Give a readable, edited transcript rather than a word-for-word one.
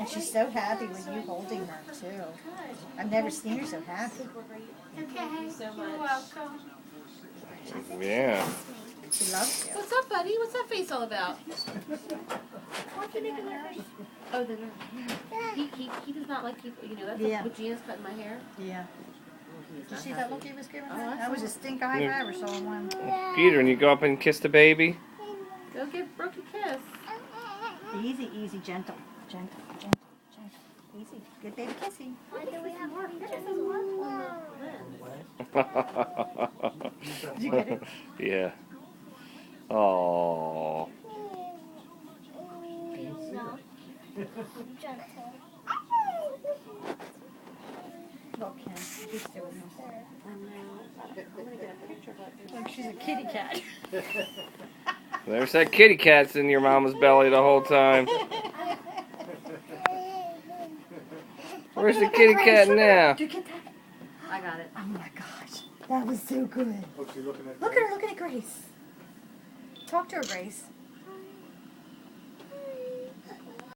she's so happy with you holding her, too. I've never seen her so happy. Thank you so much. You're welcome. Yeah. She loves you. What's up, buddy? What's that face all about? Oh, the nurse. He does not like people, you know, that's Yeah. what Gina's cutting my hair. Yeah. He's Did you not see that happy. look he was giving Oh, her? I That was saw the stink eye if I ever saw one. Peter, when you go up and kiss the baby. Go give Brooke a kiss. Easy, easy, gentle. Gentle, gentle, gentle. Easy. Good baby kissy. Why do we have more? Did you get it? Yeah. Oh. Look, Ken. She's doing this. I'm gonna get a picture of it. Look, she's a kitty cat. There's that kitty cat's in your mama's belly the whole time. Where's the kitty cat now? Did you get that? I got it. Oh my gosh. That was so good. Look, you're looking at Look at her looking at Grace. Talk to her, Grace.